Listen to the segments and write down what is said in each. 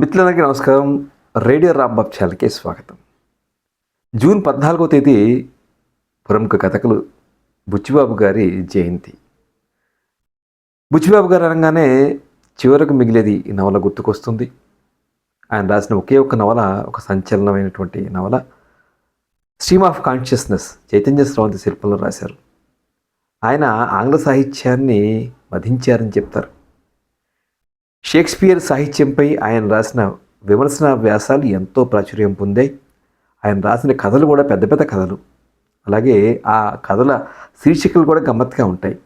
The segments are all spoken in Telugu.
మిత్రులందరికీ నమస్కారం. రేడియో రాంబాబ్ ఛానల్కి స్వాగతం. జూన్ 14వ తేదీ ప్రముఖ కథకులు బుచ్చిబాబు గారి జయంతి. బుచ్చిబాబు గారు అనగానే చివరకు మిగిలేది ఈ నవల గుర్తుకొస్తుంది. ఆయన రాసిన ఒకే ఒక్క నవల, ఒక సంచలనమైనటువంటి నవల స్ట్రీమ్ ఆఫ్ కాన్షియస్నెస్, చైతన్య స్రవంతి శిల్పంలో రాశారు. ఆయన ఆంగ్ల సాహిత్యాన్ని మధించారని చెప్తారు. షేక్స్పియర్ సాహిత్యంపై ఆయన రాసిన విమర్శన వ్యాసాలు ఎంతో ప్రాచుర్యం పొందాయి. ఆయన రాసిన కథలు కూడా పెద్ద పెద్ద కథలు. అలాగే ఆ కథల శీర్షికలు కూడా గమ్మత్తుగా ఉంటాయి.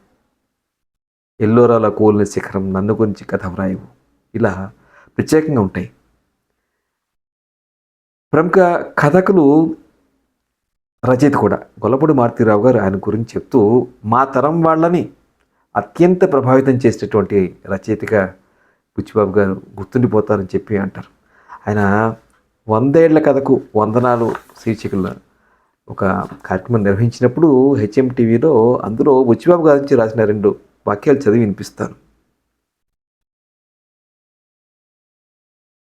ఎల్లోరాల కోలిన శిఖరం, నన్ను గురించి కథ వ్రాయవు, ఇలా ప్రత్యేకంగా ఉంటాయి. ప్రముఖ కథకులు, రచయిత కూడా గొల్లపూడి మారుతీరావు గారు ఆయన గురించి చెప్తూ, మా తరం వాళ్ళని అత్యంత ప్రభావితం చేసేటటువంటి రచయితగా బుచ్చిబాబు గారు గుర్తుండిపోతారని చెప్పి అంటారు. ఆయన 100 ఏళ్ల కథకు వందనాలు శీర్షికల ఒక కార్యక్రమం నిర్వహించినప్పుడు హెచ్ఎం టీవీలో, అందులో బుచ్చిబాబు గారి నుంచి రాసిన 2 వాక్యాలు చదివి వినిపిస్తాను.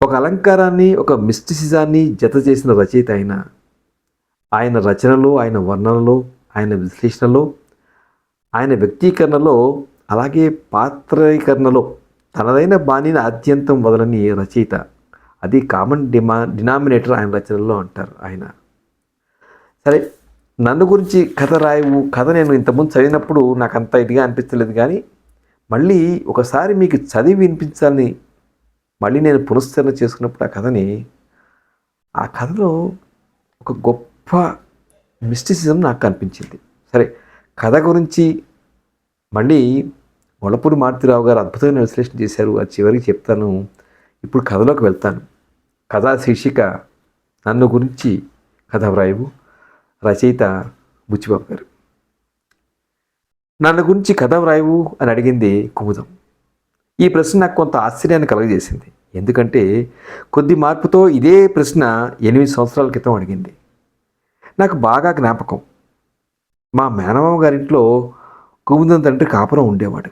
ఒక అలంకారాన్ని, ఒక మిస్టిసిజాన్ని జత చేసిన రచయిత ఆయన. ఆయన రచనలో, ఆయన వర్ణనలో, ఆయన విశ్లేషణలో, ఆయన వ్యక్తీకరణలో, అలాగే పాత్రీకరణలో తనదైన బాణిని ఆద్యంతం వదలని రచయిత. అది కామన్ డినామినేటర్ ఆయన రచనల్లో అంటారు ఆయన. సరే, నన్ను గురించి కథ రాయవు కథ నేను ఇంతకుముందు చదివినప్పుడు నాకు అంత ఇదిగా అనిపించలేదు, కానీ మళ్ళీ ఒకసారి మీకు చదివి వినిపించాలని మళ్ళీ నేను పునశ్చరణ చేసుకున్నప్పుడు ఆ కథలో ఒక గొప్ప మిస్టిసిజం నాకు కనిపించింది. సరే, కథ గురించి మళ్ళీ గొల్లపూడి మారుతీరావు గారు అద్భుతమైన విశ్లేషణ చేశారు. అది చివరికి చెప్తాను. ఇప్పుడు కథలోకి వెళ్తాను. కథా శీర్షిక నన్ను గురించి కథ వ్రాయవు, రచయిత బుచ్చిబాబు గారు. నన్ను గురించి కథ వ్రాయవు అని అడిగింది కుముదం. ఈ ప్రశ్న నాకు కొంత ఆశ్చర్యాన్ని కలుగజేసింది. ఎందుకంటే కొద్ది మార్పుతో ఇదే ప్రశ్న 8 సంవత్సరాల క్రితం అడిగింది. నాకు బాగా జ్ఞాపకం. మా మేనమామ గారింట్లో కుముదం తండ్రి కాపురం ఉండేవాడు.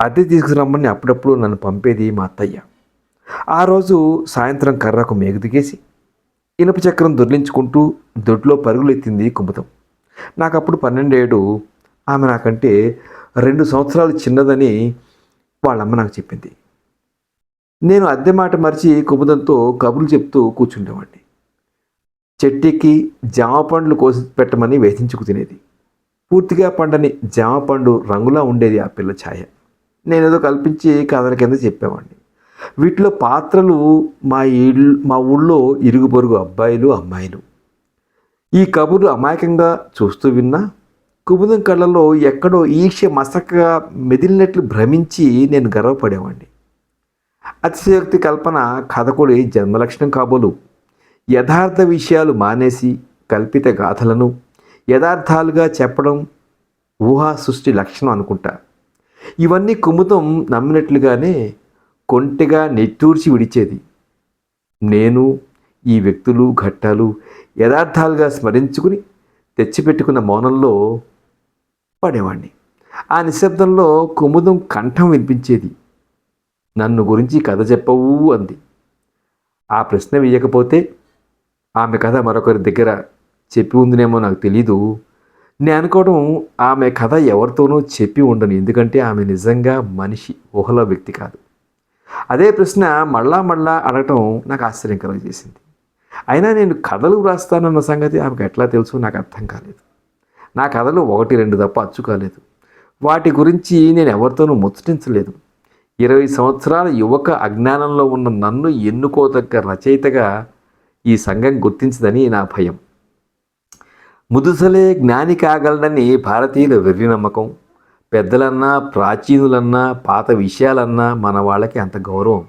అద్దె తీసుకురమ్మని అప్పుడప్పుడు నన్ను పంపేది మా అత్తయ్య. ఆ రోజు సాయంత్రం కర్రకు మేగు దిగేసి ఇనుప చక్రం దొర్లించుకుంటూ దొడ్లో పరుగులు ఎత్తింది కుముదం. నాకు అప్పుడు 12 ఏడు. ఆమె నాకంటే 2 సంవత్సరాలు చిన్నదని వాళ్ళమ్మ నాకు చెప్పింది. నేను అద్దె మాట మరిచి కుముదంతో కబుర్లు చెప్తూ కూర్చుండేవాడిని. చెట్టెక్కి జామ పండ్లు కోసి పెట్టమని వేధించుకు తినేది. పూర్తిగా పండని జామ పండు రంగులా ఉండేది ఆ పిల్ల ఛాయ. నేనేదో కల్పించి కథల కింద చెప్పేవాడిని. వీటిలో పాత్రలు మా ఊళ్ళో ఇరుగు పొరుగు అబ్బాయిలు, అమ్మాయిలు. ఈ కబుర్లు అమాయకంగా చూస్తూ విన్నా కుముదం కళ్ళలో ఎక్కడో ఈర్ష్య మసకగా మెదిలినట్లు భ్రమించి నేను గర్వపడేవాడిని. అతిశయోక్తి కల్పన కథకుడి జన్మలక్షణం కాబోలు. యథార్థ విషయాలు మానేసి కల్పిత గాథలను యథార్థాలుగా చెప్పడం ఊహా సృష్టి లక్షణం అనుకుంటా. ఇవన్నీ కుముదం నమ్మినట్లుగానే కొంటెగా నిట్టూర్చి విడిచేది. నేను ఈ వ్యక్తులు, ఘట్టాలు యథార్థాలుగా స్మరించుకుని తెచ్చిపెట్టుకున్న మౌనంలో పడేవాణ్ణి. ఆ నిశ్శబ్దంలో కుముదం కంఠం వినిపించేది. నన్ను గురించి కథ చెప్పవు అంది. ఆ ప్రశ్న వేయకపోతే ఆమె కథ మరొకరి దగ్గర చెప్పి ఉందినేమో నాకు తెలీదు. నేను అనుకోవడం ఆమె కథ ఎవరితోనూ చెప్పి ఉండను. ఎందుకంటే ఆమె నిజంగా మనిషి, ఊహలో వ్యక్తి కాదు. అదే ప్రశ్న మళ్ళా అడగటం నాకు ఆశ్చర్యం కలుగజేసింది. అయినా నేను కథలు వ్రాస్తానన్న సంగతి ఆమెకు ఎట్లా తెలుసు నాకు అర్థం కాలేదు. నా కథలు 1-2 తప్ప అచ్చు కాలేదు. వాటి గురించి నేను ఎవరితోనూ ముచ్చటించలేదు. 20 సంవత్సరాల యువక అజ్ఞానంలో ఉన్న నన్ను ఎన్నుకోదగ్గ రచయితగా ఈ సంఘం గుర్తించదని నా భయం. ముదుసలే జ్ఞాని కాగలడని భారతీయుల వెర్రి నమ్మకం. పెద్దలన్నా, ప్రాచీనులన్నా, పాత విషయాలన్నా మన వాళ్ళకి అంత గౌరవం.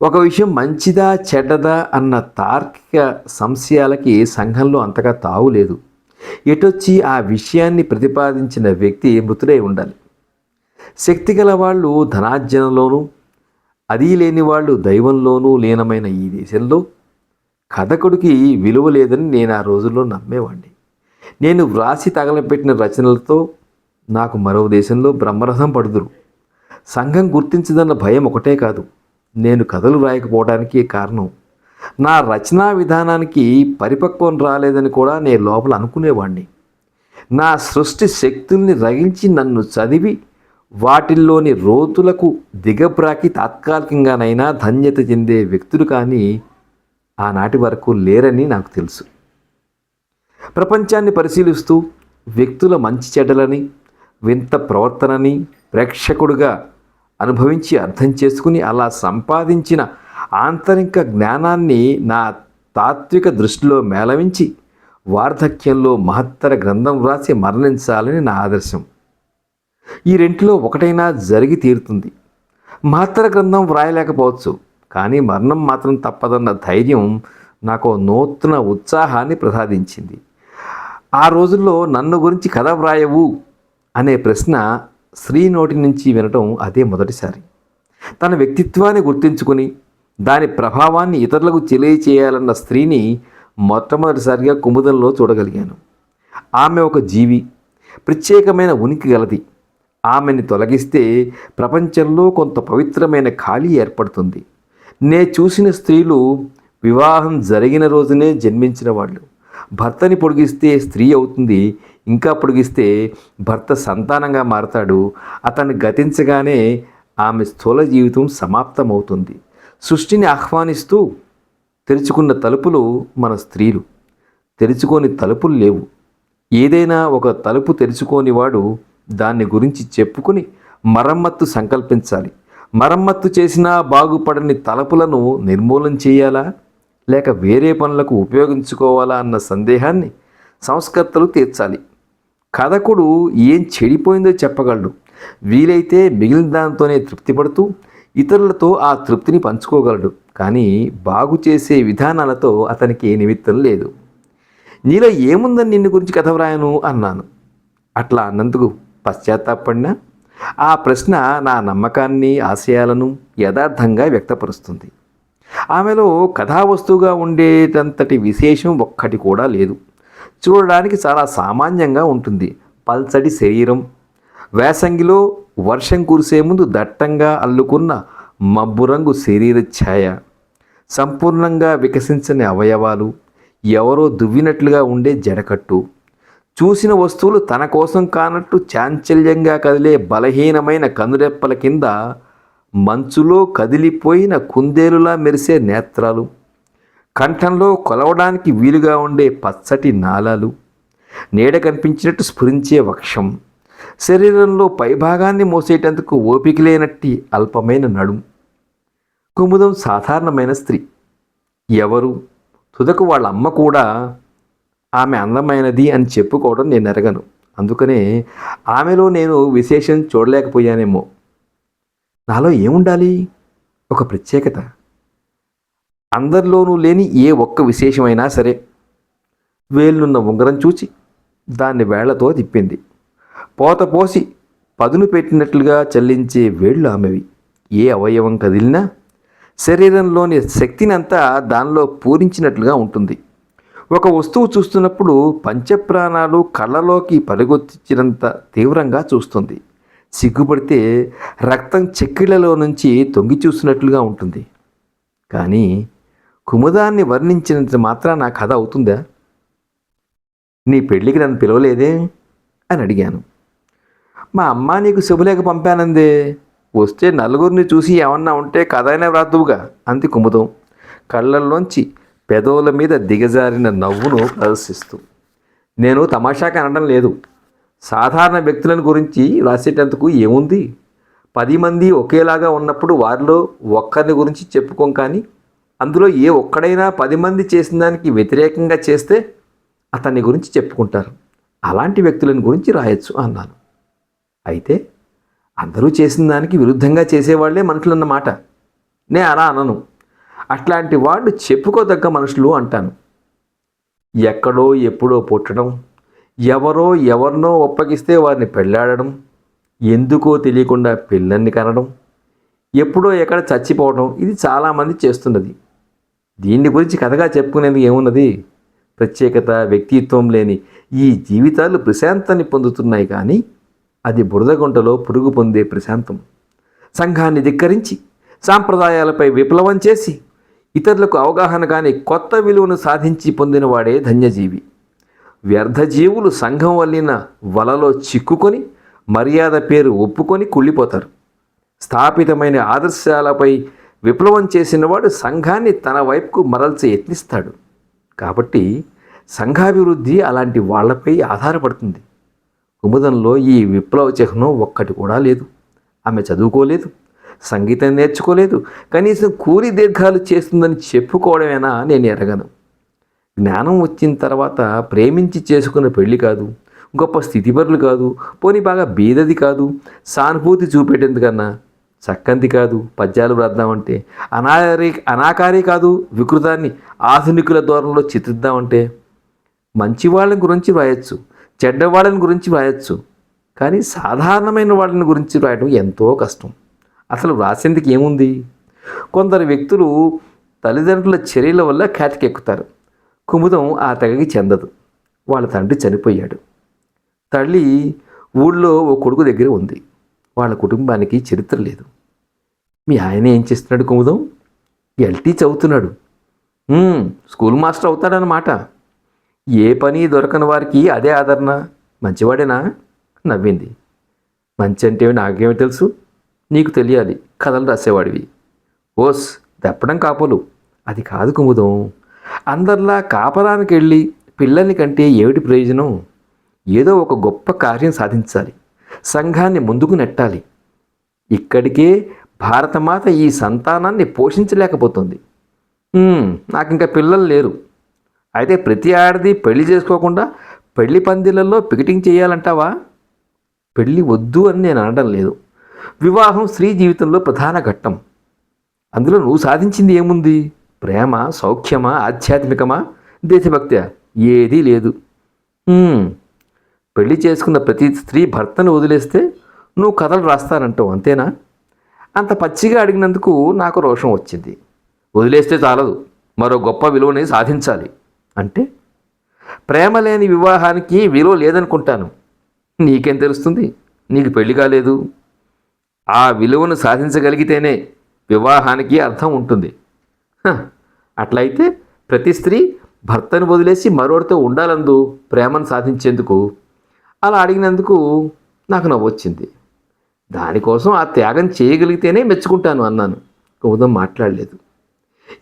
ఒక విషయం మంచిదా చెడ్డదా అన్న తార్కిక సంశయాలకి సంఘంలో అంతగా తావులేదు. ఎటొచ్చి ఆ విషయాన్ని ప్రతిపాదించిన వ్యక్తి మృతుడై ఉండాలి. శక్తి గల వాళ్ళు ధనార్జనలోనూ, అది లేని వాళ్ళు దైవంలోనూ లీనమైన ఈ దేశంలో కథకుడికి విలువ లేదని నేను ఆ రోజుల్లో నమ్మేవాడిని. నేను వ్రాసి తగలపెట్టిన రచనలతో నాకు మరో దేశంలో బ్రహ్మరథం పడుదురు. సంఘం గుర్తించదన్న భయం ఒకటే కాదు, నేను కథలు రాయకపోవడానికి కారణం నా రచనా విధానానికి పరిపక్వం రాలేదని కూడా నేను లోపల అనుకునేవాడిని. నా సృష్టి శక్తుల్ని రగిల్చి నన్ను చదివి వాటిల్లోని రోతులకు దిగబ్రాకి తాత్కాలికంగానైనా ధన్యత చెందే వ్యక్తులు కానీ ఆనాటి వరకు లేరని నాకు తెలుసు. ప్రపంచాన్ని పరిశీలిస్తూ వ్యక్తుల మంచి చెడ్డలని వింత ప్రవర్తనని ప్రేక్షకుడుగా అనుభవించి అర్థం చేసుకుని అలా సంపాదించిన ఆంతరిక జ్ఞానాన్ని నా తాత్విక దృష్టిలో మేళవించి వార్ధక్యంలో మహత్తర గ్రంథం వ్రాసి మరణించాలని నా ఆదర్శం. ఈ రెంటిలో ఒకటైనా జరిగి తీరుతుంది. మహత్తర గ్రంథం వ్రాయలేకపోవచ్చు, కానీ మరణం మాత్రం తప్పదన్న ధైర్యం నాకు నూతన ఉత్సాహాన్ని ప్రసాదించింది. ఆ రోజుల్లో నన్ను గురించి కథ వ్రాయవు అనే ప్రశ్న స్త్రీ నోటి నుంచి వినటం అదే మొదటిసారి. తన వ్యక్తిత్వాన్ని గుర్తించుకుని దాని ప్రభావాన్ని ఇతరులకు తెలియచేయాలన్న స్త్రీని మొట్టమొదటిసారిగా కుముదంలో చూడగలిగాను. ఆమె ఒక జీవి, ప్రత్యేకమైన ఉనికి గలది. ఆమెని తొలగిస్తే ప్రపంచంలో కొంత పవిత్రమైన ఖాళీ ఏర్పడుతుంది. నే చూసిన స్త్రీలు వివాహం జరిగిన రోజునే జన్మించిన వాళ్ళు. భర్తని పొడిగిస్తే స్త్రీ అవుతుంది, ఇంకా పొడిగిస్తే భర్త సంతానంగా మారతాడు. అతన్ని గతించగానే ఆమె స్థూల జీవితం సమాప్తమవుతుంది. సృష్టిని ఆహ్వానిస్తూ తెరుచుకున్న తలుపులు మన స్త్రీలు. తెరుచుకోని తలుపులు లేవు. ఏదైనా ఒక తలుపు తెరుచుకోని వాడు దాన్ని గురించి చెప్పుకుని మరమ్మత్తు సంకల్పించాలి. మరమ్మత్తు చేసినా బాగుపడని తలుపులను నిర్మూలన చేయాలా లేక వేరే పనులకు ఉపయోగించుకోవాలా అన్న సందేహాన్ని సంస్కర్తలు తీర్చాలి. కథకుడు ఏం చెడిపోయిందో చెప్పగలడు. వీలైతే మిగిలిన దాంతోనే తృప్తిపడుతూ ఇతరులతో ఆ తృప్తిని పంచుకోగలడు. కానీ బాగు చేసే విధానాలతో అతనికి ఏ నిమిత్తం లేదు. నీలో ఏముందని నిన్ను గురించి కథ వ్రాయను అన్నాను. అట్లా అన్నందుకు పశ్చాత్తాపడినా ఆ ప్రశ్న నా నమ్మకాన్ని ఆశయాలను యథార్థంగా వ్యక్తపరుస్తుంది. ఆమెలో కథావస్తువుగా ఉండేటంతటి విశేషం ఒక్కటి కూడా లేదు. చూడడానికి చాలా సామాన్యంగా ఉంటుంది. పల్చటి శరీరం, వేసంగిలో వర్షం కురిసే ముందు దట్టంగా అల్లుకున్న మబ్బురంగు శరీర ఛాయ, సంపూర్ణంగా వికసించని అవయవాలు, ఎవరో దువ్వినట్లుగా ఉండే జడకట్టు, చూసిన వస్తువులు తన కోసం కానట్టు చాంచల్యంగా కదిలే బలహీనమైన కనురెప్పల కింద మంచులో కదిలిపోయిన కుందేలులా మెరిసే నేత్రాలు, కంఠంలో కొలవడానికి వీలుగా ఉండే పచ్చటి నాళాలు, నీడ కనిపించినట్టు స్ఫురించే వక్షం, శరీరంలో పైభాగాన్ని మోసేటందుకు ఓపిక లేనట్టి అల్పమైన నడుం. కుముదం సాధారణమైన స్త్రీ. ఎవరు తుదకు వాళ్ళ అమ్మ కూడా ఆమె అందమైనది అని చెప్పుకోవడం నేను ఎరగను. అందుకనే ఆమెలో నేను విశేషం చూడలేకపోయానేమో. నాలో ఏముండాలి? ఒక ప్రత్యేకత. అందరిలోనూ లేని ఏ ఒక్క విశేషమైనా సరే. వేలునున్న ఉంగరం చూచి దాన్ని వేళ్లతో తిప్పింది. పోత పోసి పదును పెట్టినట్లుగా చల్లించే వేళ్ళు ఆమెవి. ఏ అవయవం కదిలినా శరీరంలోని శక్తినంతా దానిలో పూరించినట్లుగా ఉంటుంది. ఒక వస్తువు చూస్తున్నప్పుడు పంచప్రాణాలు కళ్ళలోకి పరుగొచ్చినంత తీవ్రంగా చూస్తుంది. సిగ్గుపడితే రక్తం చెక్కిళ్లలో నుంచి తొంగి చూసినట్లుగా ఉంటుంది. కానీ కుముదాన్ని వర్ణించినంత మాత్రం నా కథ అవుతుందా? నీ పెళ్ళికి నన్ను పిలవలేదే అని అడిగాను. మా అమ్మ నీకు శుభలేఖ పంపానందే, వస్తే నలుగురిని చూసి ఏమన్నా ఉంటే కథ అయినా వ్రాద్దువుగా అంది కుముదం, కళ్ళల్లోంచి పెదవుల మీద దిగజారిన నవ్వును ప్రదర్శిస్తూ. నేను తమాషాకి అనడం లేదు. సాధారణ వ్యక్తులను గురించి రాసేటందుకు ఏముంది? 10 మంది ఒకేలాగా ఉన్నప్పుడు వారిలో ఒక్కరిని గురించి చెప్పుకోం. కానీ అందులో ఏ ఒక్కడైనా 10 మంది చేసిన దానికి వ్యతిరేకంగా చేస్తే అతన్ని గురించి చెప్పుకుంటారు. అలాంటి వ్యక్తులను గురించి రాయొచ్చు అన్నాను. అయితే అందరూ చేసిన దానికి విరుద్ధంగా చేసేవాళ్లే మనుషులన్నమాట. నే అలా అనను. అట్లాంటి వాళ్ళు చెప్పుకోదగ్గ మనుషులు అంటాను. ఎక్కడో ఎప్పుడో పుట్టడం, ఎవరో ఎవరినో ఒప్పగిస్తే వారిని పెళ్ళాడడం, ఎందుకో తెలియకుండా పిల్లల్ని కనడం, ఎప్పుడో ఎక్కడ చచ్చిపోవడం, ఇది చాలామంది చేస్తున్నది. దీన్ని గురించి కథగా చెప్పుకునేందుకు ఏమున్నది? ప్రత్యేకత, వ్యక్తిత్వం లేని ఈ జీవితాలు ప్రశాంతాన్ని పొందుతున్నాయి. కానీ అది బురదగుంటలో పురుగు పొందే ప్రశాంతం. సంఘాన్ని ధిక్కరించి సాంప్రదాయాలపై విప్లవం చేసి ఇతరులకు అవగాహన కాని కొత్త విలువను సాధించి పొందినవాడే ధన్యజీవి. వ్యర్థజీవులు సంఘం వల్లిన వలలో చిక్కుకొని మర్యాద పేరు ఒప్పుకొని కుళ్ళిపోతారు. స్థాపితమైన ఆదర్శాలపై విప్లవం చేసినవాడు సంఘాన్ని తన వైపుకు మరల్చి యత్నిస్తాడు. కాబట్టి సంఘాభివృద్ధి అలాంటి వాళ్లపై ఆధారపడుతుంది. కుముదంలో ఈ విప్లవ చిహ్నం ఒక్కటి కూడా లేదు. ఆమె చదువుకోలేదు, సంగీతం నేర్చుకోలేదు, కనీసం కూలి దీర్ఘాలు చేస్తుందని చెప్పుకోవడమేనా నేను ఎరగను. జ్ఞానం వచ్చిన తర్వాత ప్రేమించి చేసుకున్న పెళ్లి కాదు, గొప్ప స్థితిపరులు కాదు, పోనీ బాగా బీదది కాదు, సానుభూతి చూపేటందుకన్నా చక్కంది కాదు, పద్యాలు వ్రాద్దామంటే అనాకారి కాదు, వికృతాన్ని ఆధునికుల ధోరణిలో చిత్రిద్దామంటే మంచివాళ్ళని గురించి వ్రాయచ్చు, చెడ్డవాళ్ళని గురించి వ్రాయచ్చు, కానీ సాధారణమైన వాళ్ళని గురించి వ్రాయడం ఎంతో కష్టం. అసలు వ్రాసేందుకు ఏముంది? కొందరు వ్యక్తులు తల్లిదండ్రుల చర్యల వల్ల ఖ్యాతికెక్కుతారు. కుముదం ఆ తెగకి చెందదు. వాళ్ళ తండ్రి చనిపోయాడు. తల్లి ఊళ్ళో ఓ కొడుకు దగ్గర ఉంది. వాళ్ళ కుటుంబానికి చరిత్ర లేదు. మీ ఆయన ఏం చేస్తున్నాడు కుముదం? ఎల్టీ చదువుతున్నాడు. స్కూల్ మాస్టర్ అవుతాడనమాట. ఏ పని దొరకని వారికి అదే ఆదరణ. మంచివాడేనా? నవ్వింది. మంచి అంటే నాకేమి తెలుసు? నీకు తెలియాలి, కథలు రాసేవాడివి. ఓస్, దప్పడం కాపులు అది కాదు కుముదం. అందరిలా కాపరానికి వెళ్ళి పిల్లల్ని కంటే ఏమిటి ప్రయోజనం? ఏదో ఒక గొప్ప కార్యం సాధించాలి, సంఘాన్ని ముందుకు నెట్టాలి. ఇక్కడికే భారతమాత ఈ సంతానాన్ని పోషించలేకపోతుంది. నాకింకా పిల్లలు లేరు. అయితే ప్రతి ఆడది పెళ్లి చేసుకోకుండా పెళ్లి పందిళ్ళల్లో పికెటింగ్ చేయాలంటావా? పెళ్ళి వద్దు అని నేను అనడం లేదు. వివాహం స్త్రీ జీవితంలో ప్రధాన ఘట్టం. అందులో నువ్వు సాధించింది ఏముంది? ప్రేమ, సౌఖ్యమా, ఆధ్యాత్మికమా, దేశభక్త్యా? ఏదీ లేదు. పెళ్లి చేసుకున్న ప్రతి స్త్రీ భర్తను వదిలేస్తే నువ్వు కథలు రాస్తానంటావు, అంతేనా? అంత పచ్చిగా అడిగినందుకు నాకు రోషం వచ్చింది. వదిలేస్తే చాలదు, మరో గొప్ప విలువని సాధించాలి. అంటే ప్రేమ లేని వివాహానికి విలువ లేదనుకుంటాను. నీకేం తెలుస్తుంది? నీకు పెళ్లి కాలేదు. ఆ విలువను సాధించగలిగితేనే వివాహానికి అర్థం ఉంటుంది. అట్లయితే ప్రతి స్త్రీ భర్తను వదిలేసి మరొకరితో ఉండాలందు ప్రేమను సాధించేందుకు. అలా అడిగినందుకు నాకు నవ్వొచ్చింది. దానికోసం ఆ త్యాగం చేయగలిగితేనే మెచ్చుకుంటాను అన్నాను. కుముదం మాట్లాడలేదు.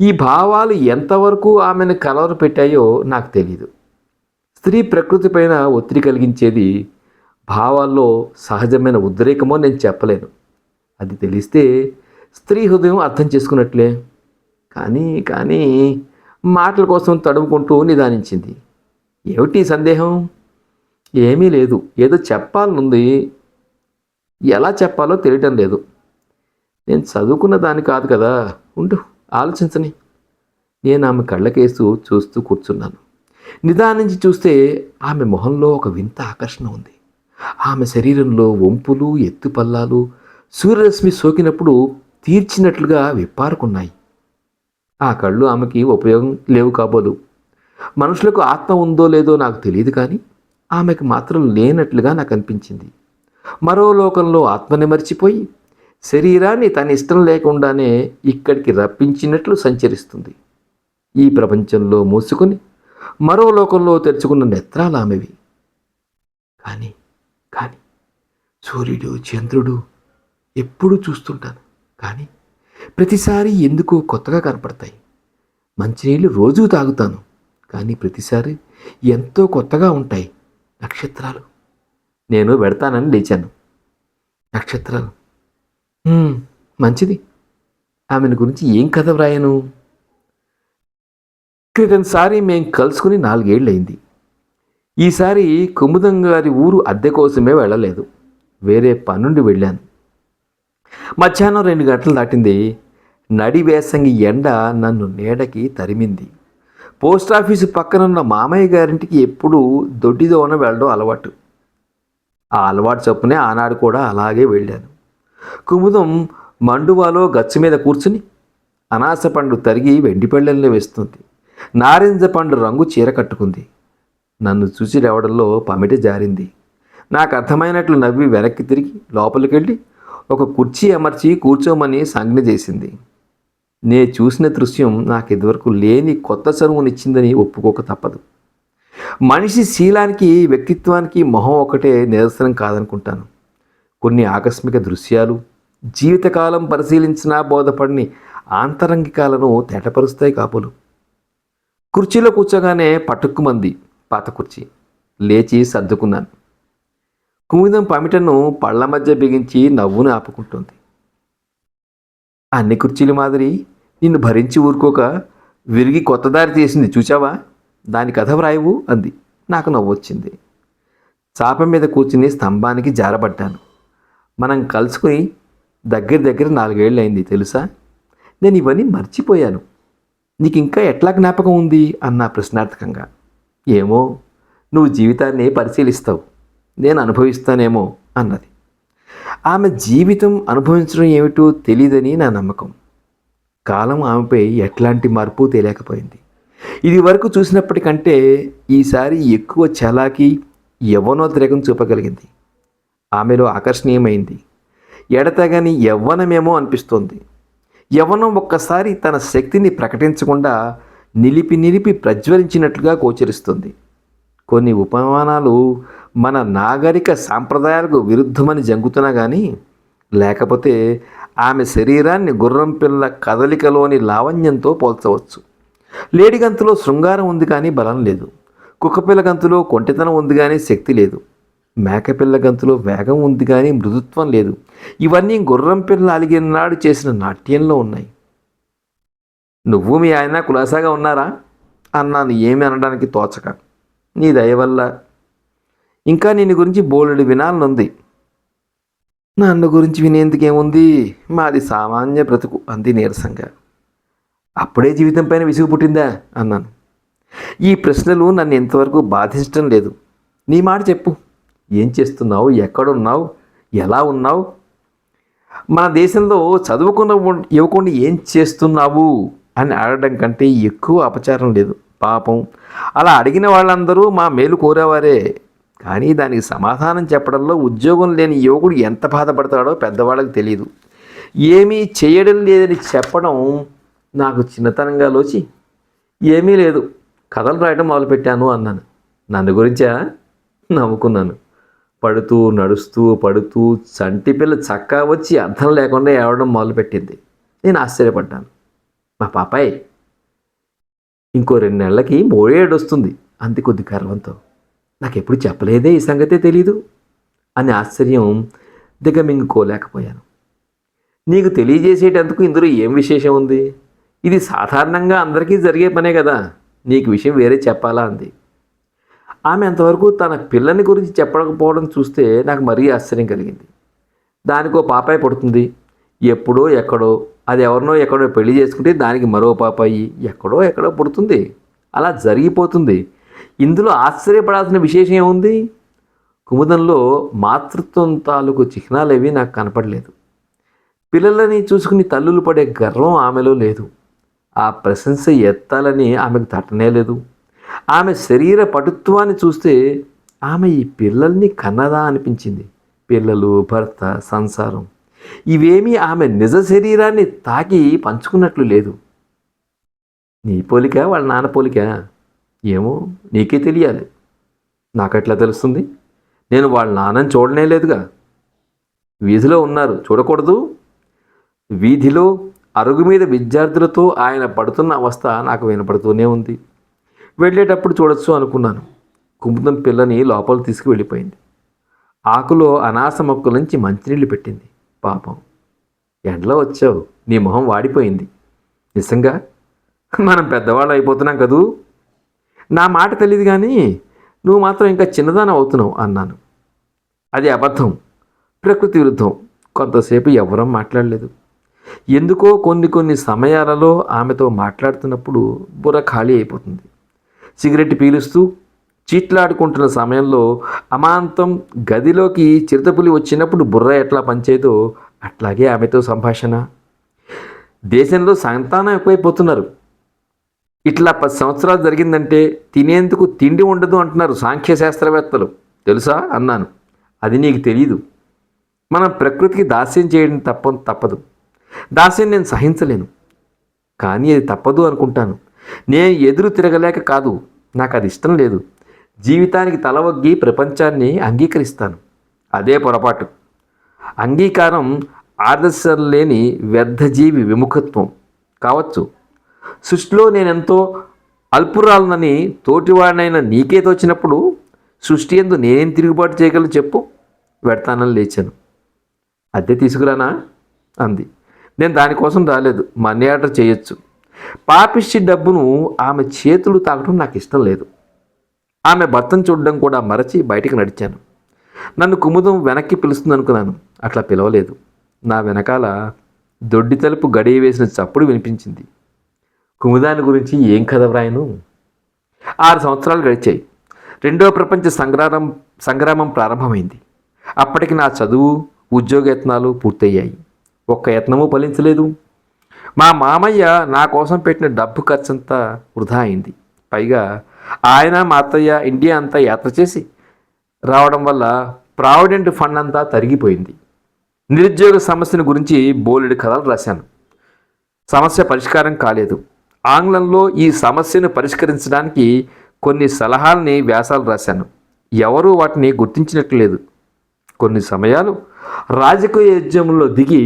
ఈ భావాలు ఎంతవరకు ఆమెను కలవర పెట్టాయో నాకు తెలియదు. స్త్రీ ప్రకృతి పైన ఒత్తిడి కలిగించేది భావాల్లో సహజమైన ఉద్రేకమో నేను చెప్పలేను. అది తెలిస్తే స్త్రీ హృదయం అర్థం చేసుకున్నట్లే. కానీ మాటల కోసం తడుముకుంటూ నిదానించింది. ఏమిటి సందేహం? ఏమీ లేదు. ఏదో చెప్పాలనుంది, ఎలా చెప్పాలో తెలియటం లేదు. నేను చదువుకున్న దాన్ని కాదు కదా. ఉండు, ఆలోచించని. నేను ఆమె కళ్ళకేస్తూ చూస్తూ కూర్చున్నాను. నిదానించి చూస్తే ఆమె మొహంలో ఒక వింత ఆకర్షణ ఉంది. ఆమె శరీరంలో వంపులు, ఎత్తుపల్లాలు సూర్యరశ్మి సోకినప్పుడు తీర్చినట్లుగా విప్పారుకున్నాయి. ఆ కళ్ళు ఆమెకి ఉపయోగం లేవు కాబోలు. మనుషులకు ఆత్మ ఉందో లేదో నాకు తెలియదు, కానీ ఆమెకు మాత్రం లేనట్లుగా నాకు అనిపించింది. మరో లోకంలో ఆత్మని మర్చిపోయి శరీరాన్ని తన ఇష్టం లేకుండానే ఇక్కడికి రప్పించినట్లు సంచరిస్తుంది. ఈ ప్రపంచంలో మూసుకొని మరో లోకంలో తెరుచుకున్న నేత్రాలు ఆమెవి. కానీ సూర్యుడు, చంద్రుడు ఎప్పుడూ చూస్తుంటాను, కానీ ప్రతిసారి ఎందుకో కొత్తగా కనపడతాయి. మంచినీళ్ళు రోజూ తాగుతాను, కానీ ప్రతిసారి ఎంతో కొత్తగా ఉంటాయి. నక్షత్రాలు. నేను పెడతానని లేచాను. నక్షత్రాలు. మంచిది. ఆమెను గురించి ఏం కథ వ్రాయను? క్రితంసారి మేం కలుసుకుని 4 ఏళ్ళయింది. ఈసారి కుముదం గారి ఊరు అద్దె కోసమే వెళ్ళలేదు, వేరే పనుండి వెళ్ళాను. మధ్యాహ్నం 2 గంటలు దాటింది. నడి వేసంగి ఎండ నన్ను నీడకి తరిమింది. పోస్టాఫీసు పక్కనున్న మామయ్య గారింటికి ఎప్పుడూ దొడ్డిదోన వెళ్ళడం అలవాటు. ఆ అలవాటు చొప్పునే ఆనాడు కూడా అలాగే వెళ్ళాను. కుముదం మండువాలో గచ్చు మీద కూర్చుని అనాస పండు తరిగి వెండిపళ్ళెల్లో వేస్తుంది. నారింజ పండు రంగు చీర కట్టుకుంది. నన్ను చూసి లేవడంలో పమిట జారింది. నాకు అర్థమైనట్లు నవ్వి వెనక్కి తిరిగి లోపలికి వెళ్ళి ఒక కుర్చీ అమర్చి కూర్చోమని సంజ్ఞ చేసింది. నే చూసిన దృశ్యం నాకు ఇదివరకు లేని కొత్త చనువునిచ్చిందని ఒప్పుకోక తప్పదు. మనిషి శీలానికి, వ్యక్తిత్వానికి మొహం ఒకటే నిదర్శనం కాదనుకుంటాను. కొన్ని ఆకస్మిక దృశ్యాలు జీవితకాలం పరిశీలించినా బోధపడిని ఆంతరంగికాలను తేటపరుస్తాయి కాబోలు. కుర్చీలో కూర్చోగానే పట్టుక్కుమంది పాత కుర్చీ. లేచి సర్దుకున్నాను. కుముదం పమిటను పళ్ళ మధ్య బిగించి నవ్వును ఆపుకుంటుంది. అన్ని కుర్చీల మాదిరి నిన్ను భరించి ఊరుకోక విరిగి కొత్త దారి తీసింది చూచావా, దాని కథ వ్రాయవు అంది. నాకు నవ్వొచ్చింది. చాప మీద కూర్చుని స్తంభానికి జారబడ్డాను. మనం కలుసుకుని దగ్గర 4 ఏళ్ళు అయింది తెలుసా. నేను ఇవన్నీ మర్చిపోయాను. నీకు ఇంకా ఎట్లా జ్ఞాపకం ఉంది అన్న ప్రశ్నార్థకంగా. ఏమో, నువ్వు జీవితాన్ని పరిశీలిస్తావు, నేను అనుభవిస్తానేమో అన్నది. ఆమె జీవితం అనుభవించడం ఏమిటో తెలియదని నా నమ్మకం. కాలం ఆమెపై ఎట్లాంటి మార్పు తెలియకపోయింది. ఇది వరకు చూసినప్పటికంటే ఈసారి ఎక్కువ చలాకీ, యవ్వనోద్రేకం చూపగలిగింది. ఆమెలో ఆకర్షణీయమైంది. ఎడతెగని యవ్వనమేమో అనిపిస్తోంది. యవ్వనం ఒక్కసారి తన శక్తిని ప్రకటించకుండా నిలిపి ప్రజ్వలించినట్లుగా గోచరిస్తుంది. కొన్ని ఉపమానాలు మన నాగరిక సాంప్రదాయాలకు విరుద్ధమని జంగుతున్నా కానీ, లేకపోతే ఆమె శరీరాన్ని గుర్రం పిల్ల కదలికలోని లావణ్యంతో పోల్చవచ్చు. లేడి గంతులో శృంగారం ఉంది కానీ బలం లేదు. కుక్కపిల్ల గంతులో కొంటెతనం ఉంది కానీ శక్తి లేదు. మేకపిల్ల గంతులో వేగం ఉంది కానీ మృదుత్వం లేదు. ఇవన్నీ గుర్రం పిల్ల అలిగినాడు చేసిన నాట్యంలో ఉన్నాయి. నువ్వు మీ ఆయన కులాసాగా ఉన్నారా అన్నాను, ఏమి అనడానికి తోచక. నీ దయ వల్ల. ఇంకా నిన్ను గురించి బోలెడు వినాలనుంది. నన్ను గురించి వినేందుకేముంది, మాది సామాన్య బ్రతుకు అంది నీరసంగా. అప్పుడే జీవితం పైన విసుగు పుట్టిందా అన్నాను. ఈ ప్రశ్నలు నన్ను ఇంతవరకు బాధించడం లేదు. నీ మాట చెప్పు. ఏం చేస్తున్నావు, ఎక్కడున్నావు, ఎలా ఉన్నావు? మన దేశంలో చదువుకున్న యువకుడిని ఏం చేస్తున్నావు అని అడగడం కంటే ఎక్కువ అపచారం లేదు. పాపం, అలా అడిగిన వాళ్ళందరూ మా మేలు కోరేవారే. కానీ దానికి సమాధానం చెప్పడంలో ఉద్యోగం లేని యువకుడు ఎంత బాధపడతాడో పెద్దవాళ్ళకి తెలియదు. ఏమీ చేయడం లేదని చెప్పడం నాకు చిన్నతనంగా లోచి, ఏమీ లేదు, కథలు రాయడం మొదలుపెట్టాను అన్నాను. నన్ను గురించా? నవ్వుకున్నాను. పడుతూ చంటి పిల్ల చక్కా వచ్చి అర్థం లేకుండా ఏడవడం మొదలుపెట్టింది. నేను ఆశ్చర్యపడ్డాను. మా పాపాయ్ ఇంకో 2 నెలలకి 3 ఏడు వస్తుంది అంది కొద్ది గర్వంతో. నాకెప్పుడు చెప్పలేదే, ఈ సంగతే తెలీదు అని ఆశ్చర్యం దిగమింగుకోలేకపోయాను. నీకు తెలియజేసేటందుకు ఇందులో ఏం విశేషం ఉంది? ఇది సాధారణంగా అందరికీ జరిగే పనే కదా, నీకు విషయం వేరే చెప్పాలా అంది. ఆమె అంతవరకు తన పిల్లని గురించి చెప్పకపోవడం చూస్తే నాకు మరీ ఆశ్చర్యం కలిగింది. దానికో పాపాయి పుడుతుంది, ఎప్పుడో ఎక్కడో. అది ఎవరినో ఎక్కడో పెళ్లి చేసుకుంటే దానికి మరో పాపాయి ఎక్కడో పుడుతుంది. అలా జరిగిపోతుంది. ఇందులో ఆశ్చర్యపడాల్సిన విశేషం ఏముంది? కుముదంలో మాతృత్వం తాలూకు చిహ్నాలేవి నాకు కనపడలేదు. పిల్లలని చూసుకుని తల్లులు పడే గర్వం ఆమెలో లేదు. ఆ ప్రశంస ఎత్తాలని ఆమెకు తట్టనే లేదు. ఆమె శరీర పటుత్వాన్ని చూస్తే ఆమె ఈ పిల్లల్ని కన్నదా అనిపించింది. పిల్లలు, భర్త, సంసారం ఇవేమీ ఆమె నిజ శరీరాన్ని తాకి పంచుకున్నట్లు లేదు. నీ పోలిక, వాళ్ళ నాన్న పోలిక ఏమో నీకే తెలియాలి. నాకెట్లా తెలుస్తుంది? నేను వాళ్ళ నాన్నని చూడనే లేదుగా. వీధిలో ఉన్నారు, చూడకూడదు? వీధిలో అరుగు మీద విద్యార్థులతో ఆయన పడుతున్న అవస్థ నాకు వినపడుతూనే ఉంది. వెళ్ళేటప్పుడు చూడొచ్చు అనుకున్నాను. కుముదం పిల్లని లోపల తీసుకువెళ్ళిపోయింది. ఆకులో అనాస మొక్కల నుంచి మంచినీళ్ళు పెట్టింది. పాపం, ఎండలో వచ్చావు, నీ మొహం వాడిపోయింది. నిజంగా మనం పెద్దవాళ్ళు అయిపోతున్నాం కదూ. నా మాట తెలియదు కానీ నువ్వు మాత్రం ఇంకా చిన్నదానం అవుతున్నావు అన్నాను. అది అబద్ధం, ప్రకృతి విరుద్ధం. కొంతసేపు ఎవరం మాట్లాడలేదు. ఎందుకో కొన్ని సమయాలలో ఆమెతో మాట్లాడుతున్నప్పుడు బుర్ర ఖాళీ అయిపోతుంది. సిగరెట్ పీలుస్తూ చీట్లాడుకుంటున్న సమయంలో అమాంతం గదిలోకి చిరుతపులి వచ్చినప్పుడు బుర్ర ఎట్లా పనిచేయదో అట్లాగే ఆమెతో సంభాషణ. దేశంలో సంతానం ఎక్కువైపోతున్నారు. ఇట్లా 10 సంవత్సరాలు జరిగిందంటే తినేందుకు తిండి ఉండదు అంటున్నారు సాంఖ్య శాస్త్రవేత్తలు, తెలుసా అన్నాను. అది నీకు తెలీదు. మనం ప్రకృతికి దాస్యం చేయడం తప్పదు. దాస్యం నేను సహించలేను, కానీ అది తప్పదు అనుకుంటాను. నేను ఎదురు తిరగలేక కాదు, నాకు అది ఇష్టం లేదు. జీవితానికి తల ఒగ్గి ప్రపంచాన్ని అంగీకరిస్తాను. అదే పొరపాటు. అంగీకారం ఆదర్శం లేని వ్యర్థజీవి విముఖత్వం కావచ్చు. సృష్టిలో నేనెంతో అల్పురాలనని తోటివాడినైనా నీకే తోచినప్పుడు సృష్టి ఎందు నేనేం తిరుగుబాటు చేయగలను చెప్పు. వెడతానని లేచాను. అద్దె తీసుకురానా అంది. నేను దానికోసం రాలేదు, మనీ ఆర్డర్ చేయొచ్చు. పాపిష్టి డబ్బును ఆమె చేతులు తాకడం నాకు ఇష్టం లేదు. ఆమె భర్తను చూడడం కూడా మరచి బయటికి నడిచాను. నన్ను కుముదం వెనక్కి పిలుస్తుంది అనుకున్నాను. అట్లా పిలవలేదు. నా వెనకాల దొడ్డి తలుపు గడియ వేసిన చప్పుడు వినిపించింది. కుముదాని గురించి ఏం కథ వ్రాయను? 6 సంవత్సరాలు గడిచాయి. రెండవ ప్రపంచ సంగ్రామం ప్రారంభమైంది. అప్పటికి నా చదువు, ఉద్యోగ యత్నాలు పూర్తయ్యాయి. ఒక్క యత్నము ఫలించలేదు. మా మామయ్య నా కోసం పెట్టిన డబ్బు ఖర్చంతా వృధా అయింది. పైగా ఆయన మా అత్తయ్య ఇండియా అంతా యాత్ర చేసి రావడం వల్ల ప్రావిడెంట్ ఫండ్ అంతా తరిగిపోయింది. నిరుద్యోగ సమస్యను గురించి బోలెడు కథలు రాశాను. సమస్య పరిష్కారం కాలేదు. ఆంగ్లంలో ఈ సమస్యను పరిష్కరించడానికి కొన్ని సలహాలని వ్యాసాలు రాశాను. ఎవరూ వాటిని గుర్తించినట్లేదు. కొన్ని సమయాలు రాజకీయ యజ్ఞంలో దిగి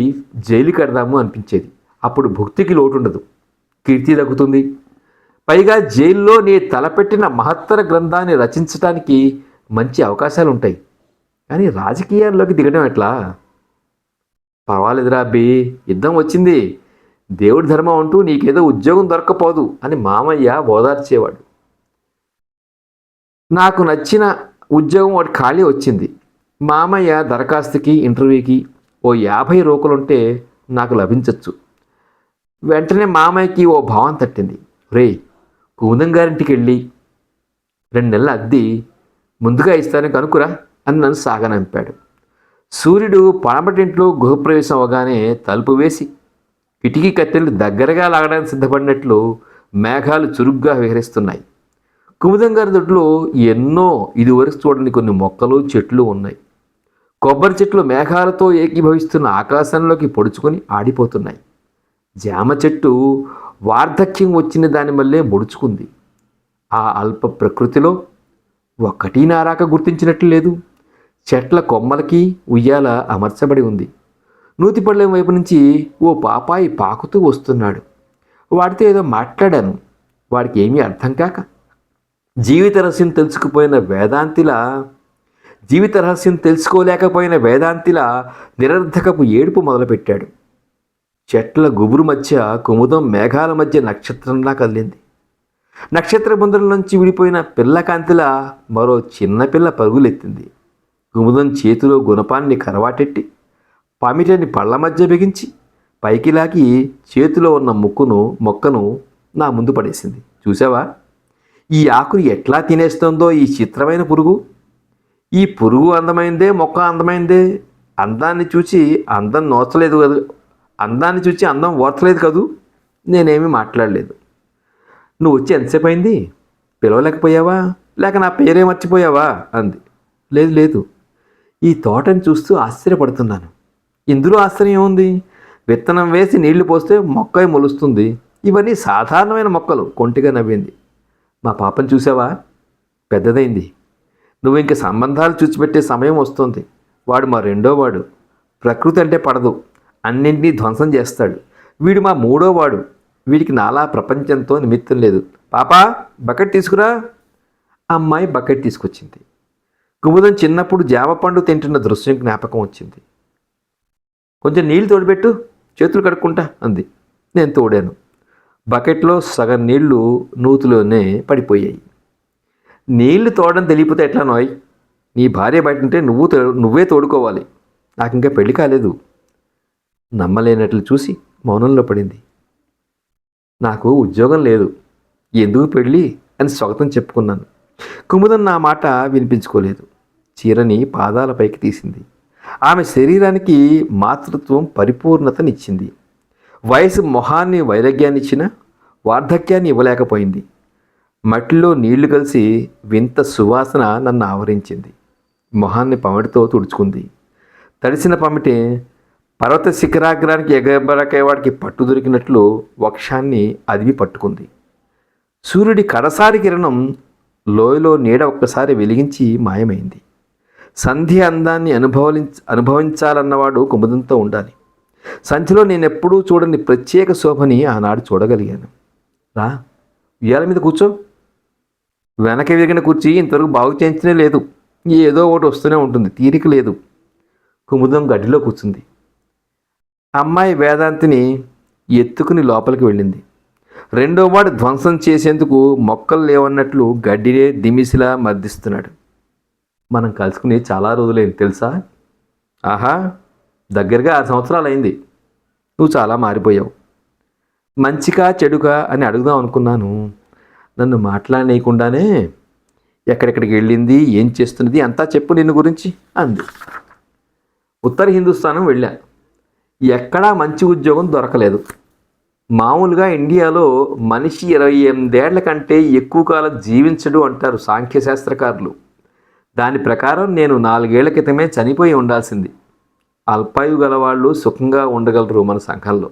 జైలు కడదాము అనిపించేది. అప్పుడు భక్తికి లోటుండదు, కీర్తి దక్కుతుంది. పైగా జైల్లో నీ తలపెట్టిన మహత్తర గ్రంథాన్ని రచించడానికి మంచి అవకాశాలు ఉంటాయి. కానీ రాజకీయాల్లోకి దిగడం ఎట్లా? పర్వాలేదురా అబ్బి, యుద్ధం వచ్చింది, దేవుడి ధర్మం అంటూ నీకేదో ఉద్యోగం దొరక్కపోదు అని మామయ్య ఓదార్చేవాడు. నాకు నచ్చిన ఉద్యోగం ఒకటి ఖాళీ వచ్చింది. మామయ్య దరఖాస్తుకి ఇంటర్వ్యూకి ఓ 50 రోకులుంటే నాకు లభించవచ్చు. వెంటనే మామయ్యకి ఓ భావం తట్టింది. రే, కుముదం గారింటికి వెళ్ళి 2 నెలల అద్దె ముందుగా ఇస్తానని కనుక్కురా అని నన్ను సాగనంపాడు. సూర్యుడు పడమటింట్లో గృహప్రవేశం అవగానే తలుపు వేసి కిటికీ కత్తెలు దగ్గరగా లాగడానికి సిద్ధపడినట్లు మేఘాలు చురుగ్గా విహరిస్తున్నాయి. కుముదం గారి దొడ్లో ఎన్నో ఇదివరకు చూడని కొన్ని మొక్కలు, చెట్లు ఉన్నాయి. కొబ్బరి చెట్లు మేఘాలతో ఏకీభవిస్తున్న ఆకాశంలోకి పొడుచుకొని ఆడిపోతున్నాయి. జామ చెట్టు వార్ధక్యం వచ్చిన దాని వల్లే ముడుచుకుంది. ఆ అల్ప ప్రకృతిలో ఒక్కటీ నారాక గుర్తించినట్లు లేదు. చెట్ల కొమ్మలకి ఉయ్యాల అమర్చబడి ఉంది. నూతిపళ్ళెం వైపు నుంచి ఓ పాపాయి పాకుతూ వస్తున్నాడు. వాడితో ఏదో మాట్లాడాను. వాడికి ఏమీ అర్థం కాక జీవిత రహస్యం తెలుసుకోలేకపోయిన వేదాంతిలా నిరర్ధకపు ఏడుపు మొదలుపెట్టాడు. చెట్ల గుబురు మధ్య కుముదం మేఘాల మధ్య నక్షత్రంలా కదిలింది. నక్షత్ర బుందల నుంచి విడిపోయిన పిల్లకాంతిలా మరో చిన్నపిల్ల పరుగులెత్తింది. కుముదం చేతిలో గుణపాన్ని కరవాటెట్టి పమిటని పళ్ళ మధ్య బిగించి పైకి లాగి చేతిలో ఉన్న మొక్కను నా ముందు పడేసింది. చూసావా, ఈ ఆకుని ఎట్లా తినేస్తుందో ఈ చిత్రమైన పురుగు. ఈ పురుగు అందమైందే, మొక్క అందమైందే. అందాన్ని చూచి అందం ఓర్చలేదు కదూ. నేనేమీ మాట్లాడలేదు. నువ్వు వచ్చి ఎంతసేపు అయింది? పిలవలేకపోయావా, లేక నా పేరే మర్చిపోయావా అంది. లేదు, ఈ తోటని చూస్తూ ఆశ్చర్యపడుతున్నాను. ఇందులో ఆశ్చర్యం ఏముంది? విత్తనం వేసి నీళ్లు పోస్తే మొక్క మొలుస్తుంది. ఇవన్నీ సాధారణమైన మొక్కలు. కొంటిగా నవ్వింది. మా పాపను చూసావా, పెద్దదైంది. నువ్వు ఇంక సంబంధాలు చూచిపెట్టే సమయం వస్తుంది. వాడు మా రెండోవాడు. ప్రకృతి అంటే పడదు, అన్నింటినీ ధ్వంసం చేస్తాడు. వీడు మా మూడోవాడు. వీడికి నాలా ప్రపంచంతో నిమిత్తం లేదు. పాపా, బకెట్ తీసుకురా. అమ్మాయి బకెట్ తీసుకొచ్చింది. కుముదం చిన్నప్పుడు జామ పండు తింటున్న దృశ్యం జ్ఞాపకం వచ్చింది. కొంచెం నీళ్ళు తోడిపెట్టు, చేతులు కడుక్కుంటా అంది. నేను తోడాను. బకెట్లో సగం నీళ్లు నూతిలోనే పడిపోయాయి. నీళ్లు తోడడం తెలియపోతే ఎట్లా నోయ్? నీ భార్య బయట ఉంటే నువ్వే తోడుకోవాలి. నాకు ఇంకా పెళ్లి కాలేదు. నమ్మలేనట్లు చూసి మౌనంలో పడింది. నాకు ఉద్యోగం లేదు, ఎందుకు పెళ్ళి అని స్వాగతం చెప్పుకున్నాను. కుముదం నా మాట వినిపించుకోలేదు. చీరని పాదాలపైకి తీసింది. ఆమె శరీరానికి మాతృత్వం పరిపూర్ణతనిచ్చింది. వయసు మొహాన్ని వైరాగ్యాన్నిచ్చిన వార్ధక్యాన్ని ఇవ్వలేకపోయింది. మట్టిలో నీళ్లు కలిసి వింత సువాసన నన్ను ఆవరించింది. మొహాన్ని పమిడితో తుడుచుకుంది. తడిసిన పమిటి పర్వత శిఖరాగ్రానికి ఎగబరకేవాడికి పట్టు దొరికినట్లు వక్షాన్ని అదిమి పట్టుకుంది. సూర్యుడి కడసారి కిరణం లోయలో నీడ ఒక్కసారి వెలిగించి మాయమైంది. సంధ్య అందాన్ని అనుభవించాలన్నవాడు కుముదంతో ఉండాలి. సంధ్యలో నేనెప్పుడూ చూడని ప్రత్యేక శోభని ఆనాడు చూడగలిగాను. రా, ఉయ్యాల మీద కూర్చో. వెనక విరిగిన కుర్చీ ఇంతవరకు బాగు చేయించనే లేదు. ఏదో ఒకటి వస్తూనే ఉంటుంది, తీరిక లేదు. కుముదం గడ్డిలో కూర్చుంది. అమ్మాయి వేదాంతిని ఎత్తుకుని లోపలికి వెళ్ళింది. రెండో వాడు ధ్వంసం చేసేందుకు మొక్కలు లేవన్నట్లు గడ్డినే దిమిసిలా మర్దిస్తున్నాడు. మనం కలుసుకుని చాలా రోజులైంది తెలుసా? ఆహా, దగ్గరగా 6 సంవత్సరాలు అయింది. నువ్వు చాలా మారిపోయావు. మంచికా చెడుకా అని అడుగుదాం అనుకున్నాను. నన్ను మాట్లాడనీయకుండానే ఎక్కడెక్కడికి వెళ్ళింది, ఏం చేస్తున్నది అంతా చెప్పు నిన్ను గురించి అంది. ఉత్తర హిందుస్థానం వెళ్ళా. ఎక్కడా మంచి ఉద్యోగం దొరకలేదు. మామూలుగా ఇండియాలో మనిషి 28 ఏళ్ల కంటే ఎక్కువ కాలం జీవించడు అంటారు సాంఖ్యశాస్త్రకారులు. దాని ప్రకారం నేను 4 ఏళ్ల క్రితమే చనిపోయి ఉండాల్సింది. అల్పాయు గలవాళ్ళు సుఖంగా ఉండగలరు మన సంఘంలో.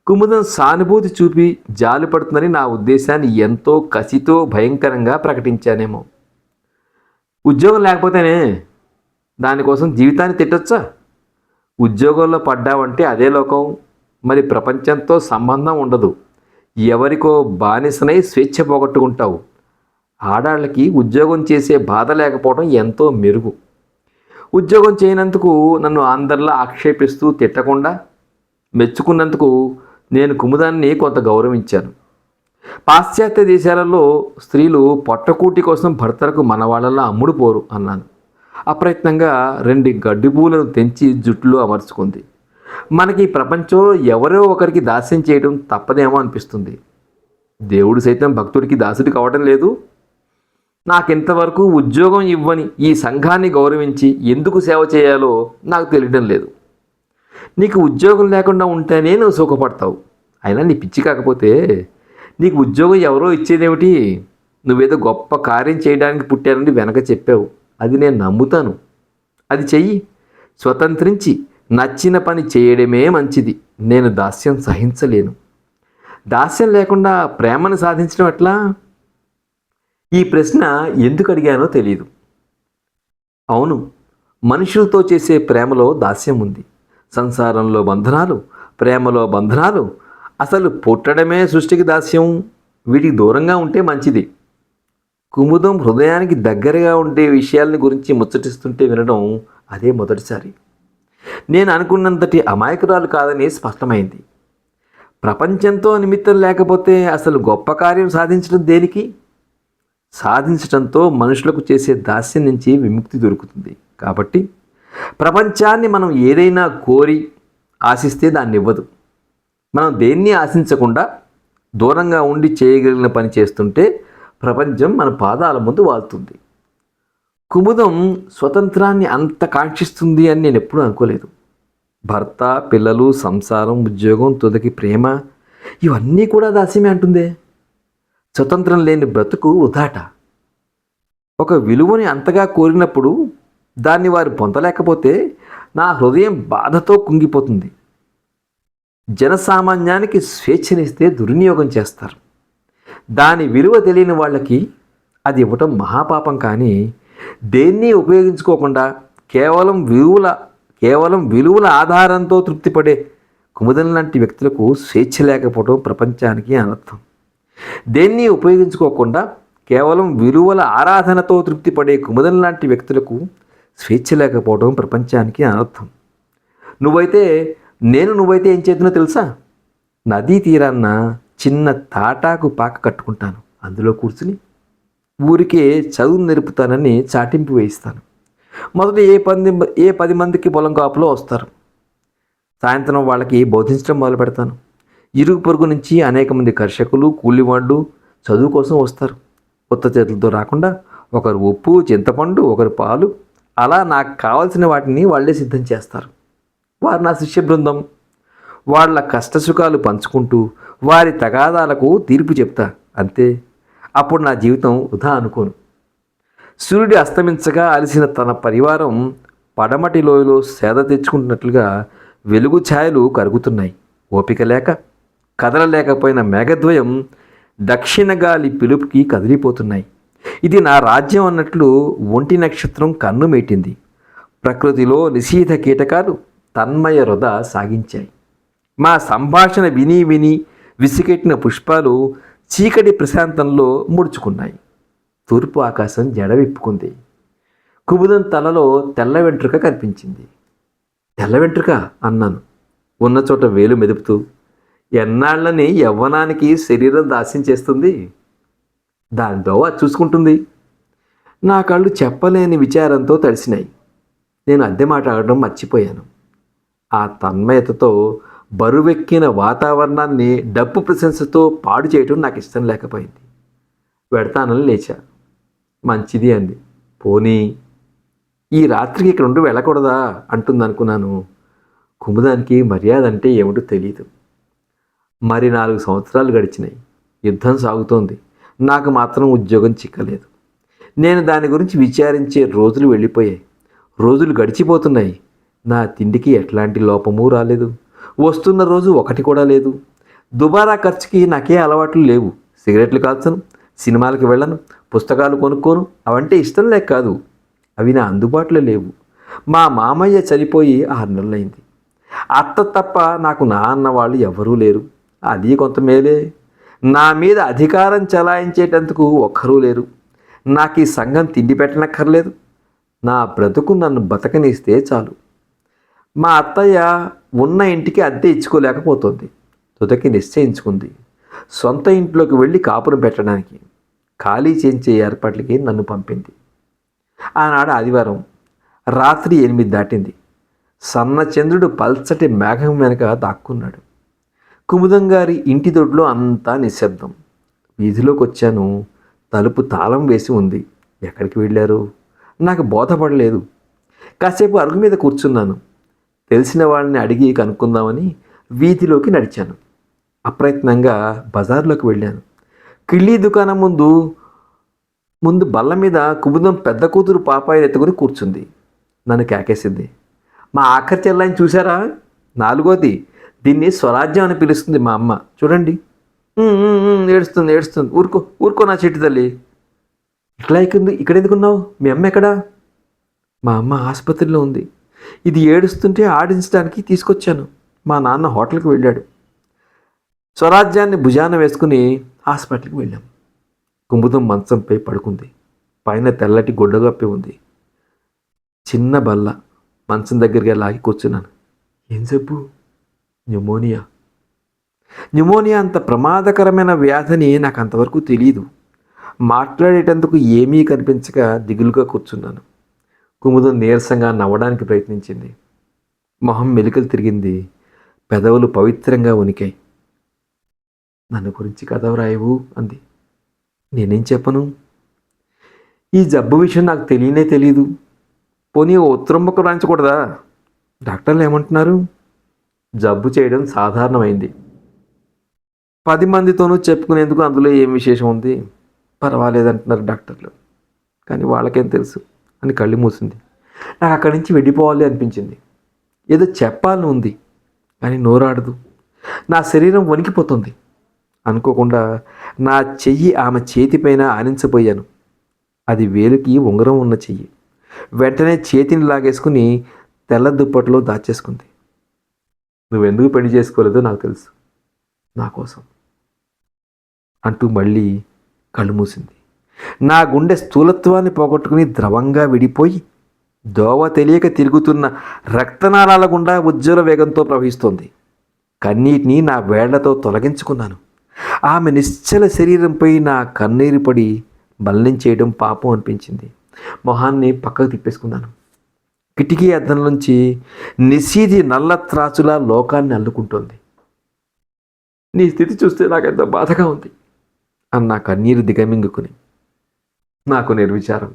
కుముదం సానుభూతి చూపి జాలి పడుతుందని నా ఉద్దేశాన్ని ఎంతో కసితో భయంకరంగా ప్రకటించానేమో. ఉద్యోగం లేకపోతేనే దానికోసం జీవితాన్ని తిట్టొచ్చా? ఉద్యోగంలో పడ్డావంటే అదే లోకం. మరి ప్రపంచంతో సంబంధం ఉండదు. ఎవరికో బానిసనై స్వేచ్ఛ పోగొట్టుకుంటావు. ఆడాళ్ళకి ఉద్యోగం చేసే బాధ లేకపోవడం ఎంతో మెరుగు. ఉద్యోగం చేయనందుకు నన్ను అందరిలా ఆక్షేపిస్తూ తిట్టకుండా మెచ్చుకున్నందుకు నేను కుముదాన్ని కొంత గౌరవించాను. పాశ్చాత్య దేశాలలో స్త్రీలు పొట్టకూటి కోసం భర్తలకు మన వాళ్ళలా అమ్ముడు పోరు అన్నాను. అప్రయత్నంగా 2 గడ్డి పూలను తెంచి జుట్టులో అమర్చుకుంది. మనకి ప్రపంచంలో ఎవరో ఒకరికి దాస్యం చేయడం తప్పదేమో అనిపిస్తుంది. దేవుడు సైతం భక్తుడికి దాసుడి కావడం లేదు. నాకింతవరకు ఉద్యోగం ఇవ్వని ఈ సంఘాన్ని గౌరవించి ఎందుకు సేవ చేయాలో నాకు తెలియడం లేదు. నీకు ఉద్యోగం లేకుండా ఉంటేనే నువ్వు సుఖపడతావు. అయినా నీ పిచ్చి కాకపోతే నీకు ఉద్యోగం ఎవరో ఇచ్చేదేమిటి? నువ్వేదో గొప్ప కార్యం చేయడానికి పుట్టానని వెనక చెప్పావు. అది నేను నమ్ముతాను. అది చెయ్యి. స్వతంత్రించి నచ్చిన పని చేయడమే మంచిది. నేను దాస్యం సహించలేను. దాస్యం లేకుండా ప్రేమను సాధించడం ఎట్లా? ఈ ప్రశ్న ఎందుకు అడిగానో తెలియదు. అవును, మనుషులతో చేసే ప్రేమలో దాస్యం ఉంది. సంసారంలో బంధనాలు, ప్రేమలో బంధనాలు. అసలు పుట్టడమే సృష్టికి దాస్యం. వీటికి దూరంగా ఉంటే మంచిది. కుముదం హృదయానికి దగ్గరగా ఉండే విషయాలని గురించి ముచ్చటిస్తుంటే వినడం అదే మొదటిసారి. నేను అనుకున్నంతటి అమాయకురాలు కాదని స్పష్టమైంది. ప్రపంచంతో నిమిత్తం లేకపోతే అసలు గొప్ప కార్యం సాధించడం దేనికి? సాధించడంతో మనుషులకు చేసే దాస్యం నుంచి విముక్తి దొరుకుతుంది. కాబట్టి ప్రపంచాన్ని మనం ఏదైనా కోరి ఆశిస్తే దాన్ని ఇవ్వదు. మనం దేన్ని ఆశించకుండా దూరంగా ఉండి చేయగలిగిన పని చేస్తుంటే ప్రపంచం మన పాదాల ముందు వాళ్తుంది. కుముదం స్వతంత్రాన్ని అంత కాంక్షిస్తుంది అని నేను ఎప్పుడూ అనుకోలేదు. భర్త, పిల్లలు, సంసారం, ఉద్యోగం, తుదకి ప్రేమ ఇవన్నీ కూడా దాస్యమే అంటుందే. స్వతంత్రం లేని బ్రతుకు ఉదాట. ఒక విలువని అంతగా కోరినప్పుడు దాన్ని వారు పొందలేకపోతే నా హృదయం బాధతో కుంగిపోతుంది. జనసామాన్యానికి స్వేచ్ఛనిస్తే దుర్వినియోగం చేస్తారు. దాని విలువ తెలియని వాళ్ళకి అది ఇవ్వటం మహాపాపం. కానీ దేన్ని ఉపయోగించుకోకుండా కేవలం విలువల ఆధారంతో తృప్తిపడే కుముదం లాంటి వ్యక్తులకు స్వేచ్ఛ లేకపోవడం ప్రపంచానికి అనర్థం. దేన్ని ఉపయోగించుకోకుండా కేవలం విలువల ఆరాధనతో తృప్తిపడే కుముదం లాంటి వ్యక్తులకు స్వేచ్ఛ లేకపోవడం ప్రపంచానికి అనర్థం. నువ్వైతే ఏం చేతునో తెలుసా? నదీ తీరాన్న చిన్న తాటాకు పాక కట్టుకుంటాను. అందులో కూర్చుని ఊరికే చదువు నేర్పుతానని చాటింపు వేయిస్తాను. మొదట ఏ 10 మందికి పొలం కాపులో వస్తారు. సాయంత్రం వాళ్ళకి బోధించడం మొదలు పెడతాను. ఇరుగు పొరుగు నుంచి అనేక మంది కర్షకులు, కూలివాళ్ళు చదువు కోసం వస్తారు. కొత్త చేతులతో రాకుండా ఒకరు ఉప్పు, చింతపండు, ఒకరు పాలు, అలా నాకు కావాల్సిన వాటిని వాళ్ళే సిద్ధం చేస్తారు. వారు నా శిష్య బృందం. వాళ్ళ కష్టసుఖాలు పంచుకుంటూ వారి తగాదాలకు తీర్పు చెప్తా. అంతే. అప్పుడు నా జీవితం వృధా అనుకోను. సూర్యుడు అస్తమించగా అలసిన తన పరివారం పడమటి లోయలో సేద తెచ్చుకుంటున్నట్లుగా వెలుగు ఛాయలు కరుగుతున్నాయి. ఓపిక లేక కదలలేకపోయిన మేఘద్వయం దక్షిణ గాలి పిలుపుకి కదిలిపోతున్నాయి. ఇది నా రాజ్యం అన్నట్లు ఒంటి నక్షత్రం కన్ను మేటింది. ప్రకృతిలో నిశీథ కీటకాలు తన్మయ వృధ సాగించాయి. మా సంభాషణ విని విని విసిగెట్టిన పుష్పాలు చీకటి ప్రశాంతంలో ముడుచుకున్నాయి. తూర్పు ఆకాశం జడవిప్పుకుంది. కుముదం తలలో తెల్ల వెంట్రుక కనిపించింది. తెల్ల వెంట్రుక అన్నాను ఉన్న చోట వేలు మెదుపుతూ. ఎన్నాళ్ళని యవ్వనానికి శరీరం దాస్యం చేస్తుంది, దానితో అది చూసుకుంటుంది. నా కళ్ళు చెప్పలేని విచారంతో తడిసినాయి. నేను అద్దె మాట ఆడడం మర్చిపోయాను. ఆ తన్మయతతో బరువెక్కిన వాతావరణాన్ని డప్పు ప్రశంసతో పాడు చేయటం నాకు ఇష్టం లేకపోయింది. వెడతానని లేచా. మంచిది అంది. పోనీ ఈ రాత్రికి ఇక్కడ ఉండి వెళ్ళకూడదా అంటుందనుకున్నాను. కుముదానికి మర్యాద అంటే ఏమిటో తెలియదు. మరి 4 సంవత్సరాలు గడిచినాయి. యుద్ధం సాగుతోంది. నాకు మాత్రం ఉద్యోగం చిక్కలేదు. నేను దాని గురించి విచారించే రోజులు వెళ్ళిపోయాయి. రోజులు గడిచిపోతున్నాయి. నా తిండికి ఎట్లాంటి లోపము రాలేదు. వస్తున్న రోజు ఒకటి కూడా లేదు. దుబారా ఖర్చుకి నాకే అలవాట్లు లేవు. సిగరెట్లు కాల్చను, సినిమాలకు వెళ్ళను, పుస్తకాలు కొనుక్కోను. అవంటే ఇష్టం లేక కాదు, అవి నా అందుబాటులో లేవు. మా మామయ్య చనిపోయి 6 నెలలైంది. అత్త తప్ప నాకు నా అన్న వాళ్ళు ఎవరూ లేరు. అది కొంత మేలే. నా మీద అధికారం చలాయించేటందుకు ఒక్కరూ లేరు. నాకు ఈ సంఘం తిండి పెట్టనక్కర్లేదు. నా బ్రతుకు నన్ను బతకనిస్తే చాలు. మా అత్తయ్య ఉన్న ఇంటికి అద్దె ఇచ్చుకోలేకపోతుంది. తుదకి నిశ్చయించుకుంది సొంత ఇంట్లోకి వెళ్ళి కాపురం పెట్టడానికి. ఖాళీ చేయించే ఏర్పాట్లకి నన్ను పంపింది. ఆనాడు ఆదివారం రాత్రి 8 దాటింది. సన్నచంద్రుడు పల్చటి మేఘం వెనక దాక్కున్నాడు. కుముదం గారి ఇంటి దొడ్లో అంతా నిశ్శబ్దం. వీధిలోకి వచ్చాను. తలుపు తాళం వేసి ఉంది. ఎక్కడికి వెళ్ళారు? నాకు బోధపడలేదు. కాసేపు అరుగు మీద కూర్చున్నాను. తెలిసిన వాళ్ళని అడిగి కనుక్కుందామని వీధిలోకి నడిచాను. అప్రయత్నంగా బజార్లోకి వెళ్ళాను. కిళ్ళీ దుకాణం ముందు బల్ల మీద కుముదం పెద్ద కూతురు పాపాయిని ఎత్తుకుని కూర్చుంది. నన్ను కేకేసింది. మా ఆఖరి చెల్లాయిని చూసారా? 4వది. దీన్ని స్వరాజ్యం అని పిలుస్తుంది మా అమ్మ. చూడండి. ఏడుస్తుంది ఏడుస్తుంది. ఊరుకో నా చెట్టు తల్లి. ఇట్లా ఇక్కడ ఎందుకున్నావు? మీ అమ్మ ఎక్కడా? మా అమ్మ ఆసుపత్రిలో ఉంది. ఇది ఏడుస్తుంటే ఆడించడానికి తీసుకొచ్చాను. మా నాన్న హోటల్కి వెళ్ళాడు. స్వరాజ్యాన్ని భుజాన వేసుకుని హాస్పిటల్కి వెళ్ళాం. కుముదం మంచంపై పడుకుంది. పైన తెల్లటి గుడ్డగప్పి ఉంది. చిన్న బల్ల. మంచం దగ్గరగా లాగి కూర్చున్నాను. ఏం చెప్పు? న్యూమోనియా అంత ప్రమాదకరమైన వ్యాధిని నాకు అంతవరకు తెలియదు. మాట్లాడేటందుకు ఏమీ కనిపించక దిగులుగా కూర్చున్నాను. కుముదం నీరసంగా నవ్వడానికి ప్రయత్నించింది. మొహం మెలికలు తిరిగింది. పెదవులు పవిత్రంగా ఉనికాయి. నన్ను గురించి కథ వ్రాయవు అంది. నేనేం చెప్పను? ఈ జబ్బు విషయం నాకు తెలియదు. పోనీ ఉత్తరం ముక్క రాయించకూడదా? డాక్టర్లు ఏమంటున్నారు? జబ్బు చేయడం సాధారణమైంది. 10 మందితోనూ చెప్పుకునేందుకు అందులో ఏం విశేషం ఉంది? పర్వాలేదంటున్నారు డాక్టర్లు. కానీ వాళ్ళకేం తెలుసు అని కళ్ళు మూసింది. నాకు అక్కడి నుంచి వెళ్ళిపోవాలి అనిపించింది. ఏదో చెప్పాలని ఉంది, కానీ నోరాడదు. నా శరీరం వణికిపోతుంది. అనుకోకుండా నా చెయ్యి ఆమె చేతిపైన ఆనించబోయాను. అది వేలుకి ఉంగరం ఉన్న చెయ్యి. వెంటనే చేతిని లాగేసుకుని తెల్ల దుప్పట్లో దాచేసుకుంది. నువ్వెందుకు పెళ్లి చేసుకోలేదో నాకు తెలుసు, నా కోసం అంటూ మళ్ళీ కళ్ళు మూసింది. నా గుండె స్థూలత్వాన్ని పోగొట్టుకుని ద్రవంగా విడిపోయి దోవ తెలియక తిరుగుతున్న రక్తనాళాల గుండా ఉజ్వల వేగంతో ప్రవహిస్తోంది. కన్నీటిని నా వేళ్లతో తొలగించుకున్నాను. ఆమె నిశ్చల శరీరంపై నా కన్నీరు పడి బల్లించేయడం పాపం అనిపించింది. మొహాన్ని పక్కకు తిప్పేసుకున్నాను. కిటికీ అద్దం నుంచి నిశీధి నల్ల త్రాచులా లోకాన్ని అల్లుకుంటోంది. నీ స్థితి చూస్తే నాకెంతో బాధగా ఉంది అన్న కన్నీరు దిగమింగుకుని. నాకు నిర్విచారం.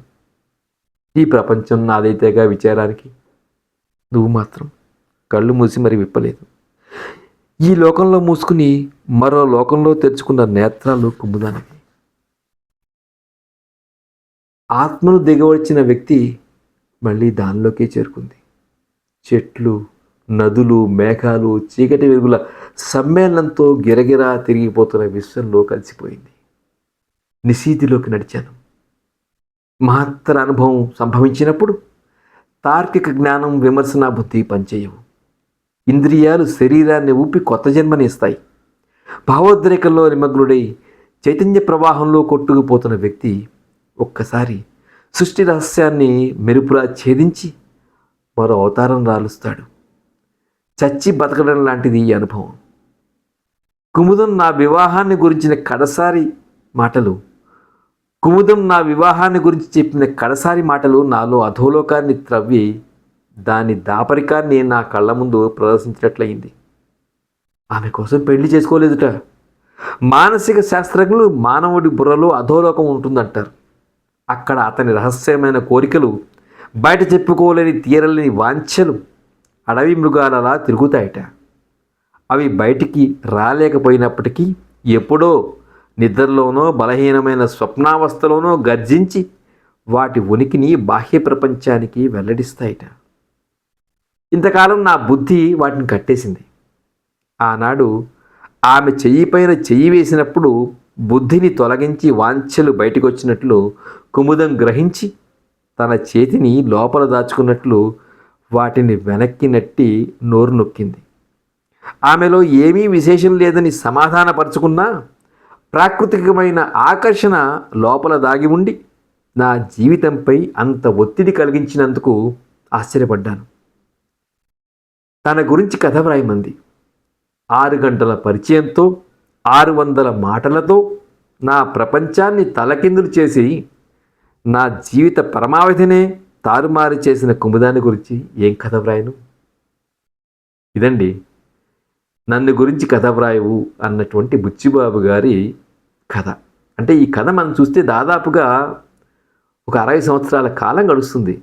ఈ ప్రపంచం నాదైతేగా విచారానికి. నువ్వు మాత్రం కళ్ళు మూసి మరి విప్పలేదు. ఈ లోకంలో మూసుకుని మరో లోకంలో తెరుచుకున్న నేత్రాలు కుముదానివి. ఆత్మను దిగవచ్చిన వ్యక్తి మళ్ళీ దానిలోకే చేరుకుంది. చెట్లు, నదులు, మేఘాలు, చీకటి వెలుగుల సమ్మేళనంతో గిరగిరా తిరిగిపోతున్న విశ్వంలో కలిసిపోయింది. నిశీతిలోకి నడిచాను. మహత్తర అనుభవం సంభవించినప్పుడు తార్కిక జ్ఞానం, విమర్శనా బుద్ధి పనిచేయవు. ఇంద్రియాలు శరీరాన్ని ఊపి కొత్త జన్మనిస్తాయి. భావోద్రేకంలో నిమగ్నుడై చైతన్య ప్రవాహంలో కొట్టుకుపోతున్న వ్యక్తి ఒక్కసారి సృష్టి రహస్యాన్ని మెరుపులా ఛేదించి మరో అవతారం రాలుస్తాడు. చచ్చి బతకడం లాంటిది ఈ అనుభవం. కుముదం నా వివాహాన్ని గురించిన కడసారి మాటలు చెప్పిన కడసారి మాటలు నాలో అధోలోకాన్ని త్రవ్వి దాని దాపరికాన్ని నా కళ్ళ ముందు ప్రదర్శించినట్లయింది. ఆమె కోసం పెళ్లి చేసుకోలేదుట. మానసిక శాస్త్రజ్ఞులు మానవుడి బుర్రలో అధోలోకం ఉంటుందంటారు. అక్కడ అతని రహస్యమైన కోరికలు, బయట చెప్పుకోలేని తీరలేని వాంఛలు అడవి మృగాలలా తిరుగుతాయట. అవి బయటికి రాలేకపోయినప్పటికీ ఎప్పుడో నిద్రలోనో బలహీనమైన స్వప్నావస్థలోనో గర్జించి వాటి ఉనికిని బాహ్య ప్రపంచానికి వెల్లడిస్తాయట. ఇంతకాలం నా బుద్ధి వాటిని కట్టేసింది. ఆనాడు ఆమె చెయ్యి పైన చెయ్యి వేసినప్పుడు బుద్ధిని తొలగించి వాంఛలు బయటకు వచ్చినట్లు కుముదం గ్రహించి తన చేతిని లోపల దాచుకున్నట్లు వాటిని వెనక్కి నెట్టి నోరు నొక్కింది. ఆమెలో ఏమీ విశేషం లేదని సమాధానపరుచుకున్నా ప్రాకృతికమైన ఆకర్షణ లోపల దాగి ఉండి నా జీవితంపై అంత ఒత్తిడి కలిగించినందుకు ఆశ్చర్యపడ్డాను. తన గురించి కథ వ్రాయమంది. 6 గంటల పరిచయంతో 600 మాటలతో నా ప్రపంచాన్ని తలకిందులు చేసి నా జీవిత పరమావధినే తారుమారు చేసిన కుముదాన్ని గురించి ఏం కథ వ్రాయను? ఇదండి నన్ను గురించి కథ వ్రాయవు అన్నటువంటి బుచ్చిబాబు గారి కథ. అంటే ఈ కథ మనం చూస్తే దాదాపుగా ఒక 60 సంవత్సరాల కాలం గడుస్తుంది.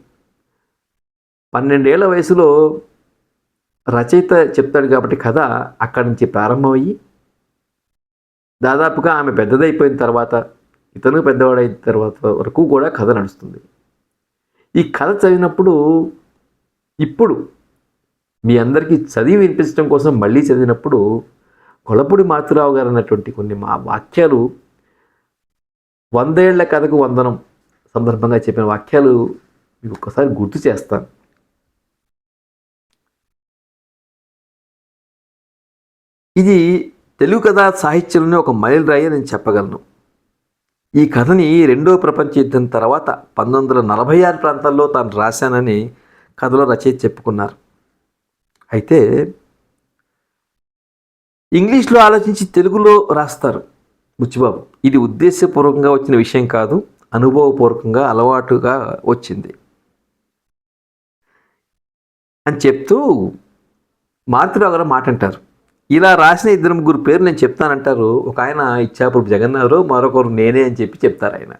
12 ఏళ్ల వయసులో రచయిత చెప్తాడు కాబట్టి కథ అక్కడి నుంచి ప్రారంభమయ్యి దాదాపుగా ఆమె పెద్దదైపోయిన తర్వాత, ఇతను పెద్దవాడైన తర్వాత వరకు కూడా కథ నడుస్తుంది. ఈ కథ చదివినప్పుడు ఇప్పుడు మీ అందరికీ చదివి వినిపించడం కోసం మళ్ళీ చదివినప్పుడు కొలపూడి మారుతిరావు గారు అన్నటువంటి కొన్ని మా వాక్యాలు 100 ఏళ్ల కథకు వందనం సందర్భంగా చెప్పిన వాక్యాలు మీకు ఒక్కసారి గుర్తు చేస్తాను. ఇది తెలుగు కథా సాహిత్యంలోనే ఒక మైలురాయి నేను చెప్పగలను. ఈ కథని 2వ ప్రపంచ యుద్ధం తర్వాత 1946 ప్రాంతాల్లో తాను రాశానని కథలో రచయిత చెప్పుకున్నారు. అయితే ఇంగ్లీష్లో ఆలోచించి తెలుగులో రాస్తారు బుచ్చిబాబు. ఇది ఉద్దేశపూర్వకంగా వచ్చిన విషయం కాదు, అనుభవపూర్వకంగా అలవాటుగా వచ్చింది అని చెప్తూ మారుతిరావు గారు మాట అంటారు. ఇలా రాసిన 2-3 పేర్లు నేను చెప్తానంటారు. ఒక ఆయన ఇచ్చాపురం జగన్నాథరావు, మరొకరు నేనే అని చెప్తారు ఆయన.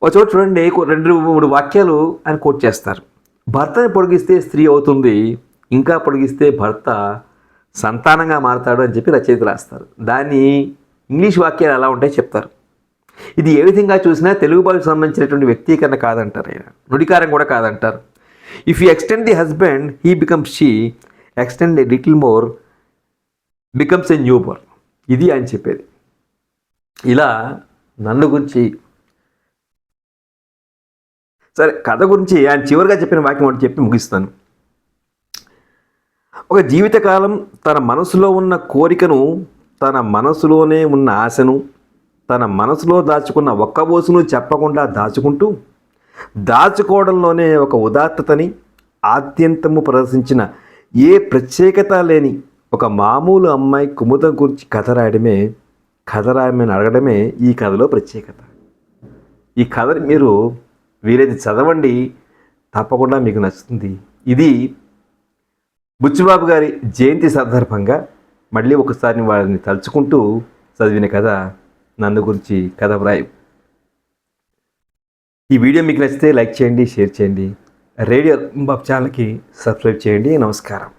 ఒక చోట చూడండి 2-3 వాక్యాలు ఆయన కోట్ చేస్తారు. భర్తని పొడిగిస్తే స్త్రీ అవుతుంది, ఇంకా పొడిగిస్తే భర్త సంతానంగా మారతాడు అని చెప్పి రచయిత రాస్తారు. దాన్ని ఇంగ్లీష్ వాక్యాలు ఎలా ఉంటాయో చెప్తారు. ఇది ఏ విధంగా చూసినా తెలుగు భాషకు సంబంధించినటువంటి వ్యక్తీకరణ కాదంటారు ఆయన, నుడికారం కూడా కాదంటారు. If you extend the husband he becomes she, extend a little more becomes a new Born. ఇది ఆయన చెప్పేది. ఇలా నన్ను గురించి సరే కథ గురించి ఆయన చివరిగా చెప్పిన వాక్యం ఒకటి చెప్పి ముగిస్తాను. ఒక జీవితకాలం తన మనసులో ఉన్న కోరికను, తన మనసులోనే ఉన్న ఆశను, తన మనసులో దాచుకున్న ఒక్కబోసును చెప్పకుండా దాచుకోవడంలోనే ఒక ఉదాత్తతని, ఆద్యంతము ప్రదర్శించిన ఏ ప్రత్యేకత లేని ఒక మామూలు అమ్మాయి కుముదం గురించి కథ రాయమని అడగడమే ఈ కథలో ప్రత్యేకత. ఈ కథని మీరు వీలైతే చదవండి, తప్పకుండా మీకు నచ్చుతుంది. ఇది బుచ్చిబాబు గారి జయంతి సందర్భంగా మళ్ళీ ఒకసారి వారిని తలుచుకుంటూ చదివిన కథ నన్ను గురించి కథ వ్రాయు. ఈ వీడియో మీకు నచ్చితే లైక్ చేయండి, షేర్ చేయండి, రేడియో బాబు ఛానల్కి సబ్స్క్రైబ్ చేయండి. నమస్కారం.